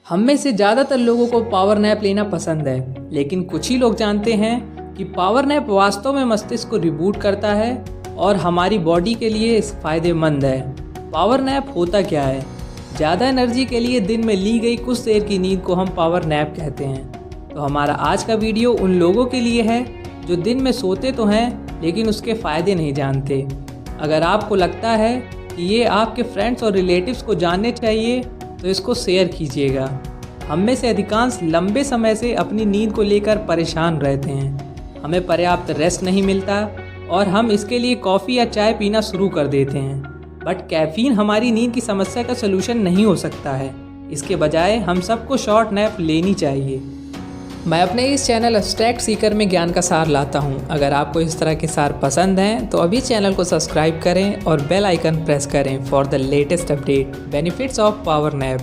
हम में से ज़्यादातर लोगों को पावर नैप लेना पसंद है, लेकिन कुछ ही लोग जानते हैं कि पावर नैप वास्तव में मस्तिष्क को रिबूट करता है और हमारी बॉडी के लिए फ़ायदेमंद है। पावर नैप होता क्या है? ज़्यादा एनर्जी के लिए दिन में ली गई कुछ देर की नींद को हम पावर नैप कहते हैं। तो हमारा आज का वीडियो उन लोगों के लिए है जो दिन में सोते तो हैं लेकिन उसके फ़ायदे नहीं जानते। अगर आपको लगता है कि ये आपके फ्रेंड्स और रिलेटिव्स को जानने चाहिए तो इसको शेयर कीजिएगा। हम में से अधिकांश लंबे समय से अपनी नींद को लेकर परेशान रहते हैं। हमें पर्याप्त रेस्ट नहीं मिलता और हम इसके लिए कॉफ़ी या चाय पीना शुरू कर देते हैं। बट कैफ़ीन हमारी नींद की समस्या का सलूशन नहीं हो सकता है। इसके बजाय हम सबको शॉर्ट नैप लेनी चाहिए। मैं अपने इस चैनल एब्स्ट्रैक्ट सीकर में ज्ञान का सार लाता हूं। अगर आपको इस तरह के सार पसंद हैं तो अभी चैनल को सब्सक्राइब करें और बेल आइकन प्रेस करें for the latest update. Benefits of power nap.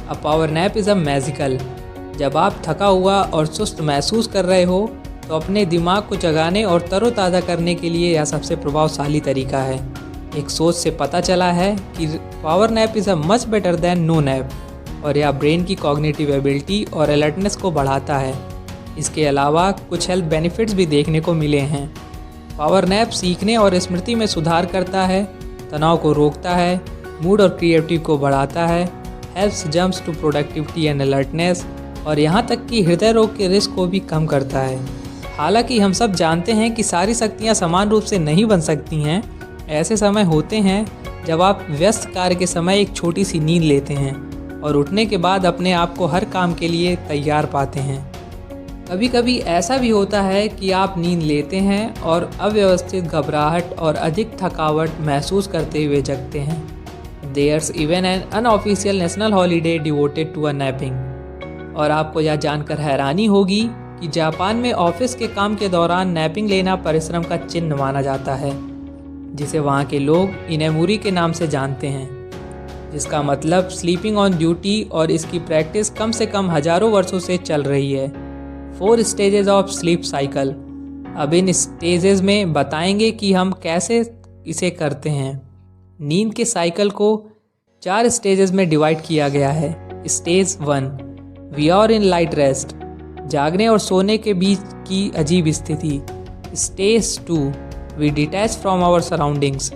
A power nap is a magical. जब आप थका हुआ और सुस्त महसूस कर रहे हो तो अपने दिमाग को जगाने और तरोताज़ा करने के लिए यह सबसे प्रभावशाली तरीका है। एक सोच से पता चला है कि power nap is a much better than no nap और यह ब्रेन की कॉग्निटिव एबिलिटी और अलर्टनेस को बढ़ाता है। इसके अलावा कुछ हेल्थ बेनिफिट्स भी देखने को मिले हैं। पावर नैप सीखने और स्मृति में सुधार करता है, तनाव को रोकता है, मूड और क्रिएटिविटी को बढ़ाता है, helps jumps to productivity and alertness और यहाँ तक कि हृदय रोग के रिस्क को भी कम करता है। हालांकि हम सब जानते हैं कि सारी शक्तियाँ समान रूप से नहीं बन सकती हैं। ऐसे समय होते हैं जब आप व्यस्त कार्य के समय एक छोटी सी नींद लेते हैं और उठने के बाद अपने आप को हर काम के लिए तैयार पाते हैं। कभी कभी ऐसा भी होता है कि आप नींद लेते हैं और अव्यवस्थित घबराहट और अधिक थकावट महसूस करते हुए जगते हैं। There's even an unofficial national holiday devoted to a napping. और आपको यह जानकर हैरानी होगी कि जापान में ऑफिस के काम के दौरान नैपिंग लेना परिश्रम का चिन्ह माना जाता है, जिसे वहाँ के लोग इनेमुरी के नाम से जानते हैं, जिसका मतलब स्लीपिंग ऑन ड्यूटी। और इसकी प्रैक्टिस कम से कम हजारों वर्षों से चल रही है। 4 स्टेजेस ऑफ स्लीप साइकिल। अब इन स्टेजेस में बताएंगे कि हम कैसे इसे करते हैं। नींद के साइकिल को 4 स्टेजेस में डिवाइड किया गया है। Stage 1 we are in light rest, जागने और सोने के बीच की अजीब स्थिति। Stage 2 we detach from our surroundings,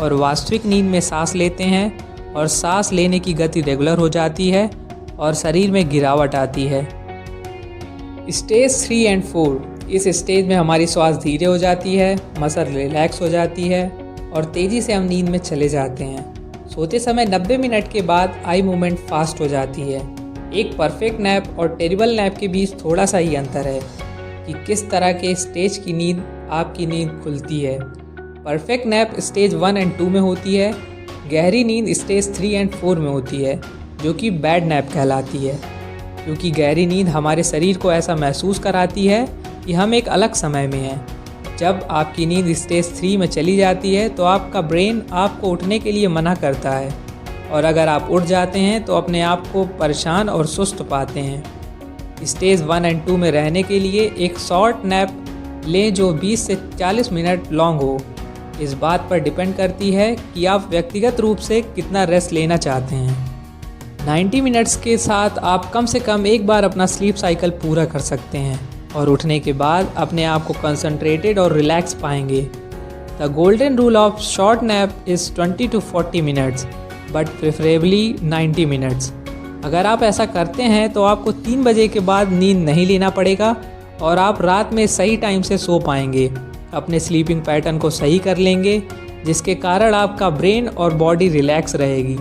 और वास्तविक नींद में सांस लेते हैं और सांस लेने की गति रेगुलर हो जाती है और शरीर में गिरावट आती है। स्टेज 3 एंड 4, इस स्टेज में हमारी श्वास धीरे हो जाती है, मसल रिलैक्स हो जाती है और तेज़ी से हम नींद में चले जाते हैं। सोते समय 90 मिनट के बाद आई मूवमेंट फास्ट हो जाती है। एक परफेक्ट नैप और टेरिबल नैप के बीच थोड़ा सा ही अंतर है कि किस तरह के स्टेज की नींद आपकी नींद खुलती है। परफेक्ट नैप स्टेज 1 एंड 2 में होती है। गहरी नींद स्टेज 3 एंड 4 में होती है, जो कि बैड नैप कहलाती है, क्योंकि गहरी नींद हमारे शरीर को ऐसा महसूस कराती है कि हम एक अलग समय में हैं। जब आपकी नींद स्टेज 3 में चली जाती है तो आपका ब्रेन आपको उठने के लिए मना करता है और अगर आप उठ जाते हैं तो अपने आप को परेशान और सुस्त पाते हैं। स्टेज 1 एंड 2 में रहने के लिए एक शॉर्ट नैप लें जो 20 से 40 मिनट लॉन्ग हो। इस बात पर डिपेंड करती है कि आप व्यक्तिगत रूप से कितना रेस्ट लेना चाहते हैं। 90 मिनट्स के साथ आप कम से कम एक बार अपना स्लीप साइकिल पूरा कर सकते हैं और उठने के बाद अपने आप को कंसंट्रेटेड और रिलैक्स पाएंगे। The golden rule of short nap is 20 to 40 minutes but preferably 90 minutes. अगर आप ऐसा करते हैं तो आपको 3 बजे के बाद नींद नहीं लेना पड़ेगा और आप रात में सही टाइम से सो पाएंगे। अपने स्लीपिंग पैटर्न को सही कर लेंगे, जिसके कारण आपका ब्रेन और बॉडी रिलैक्स रहेगी।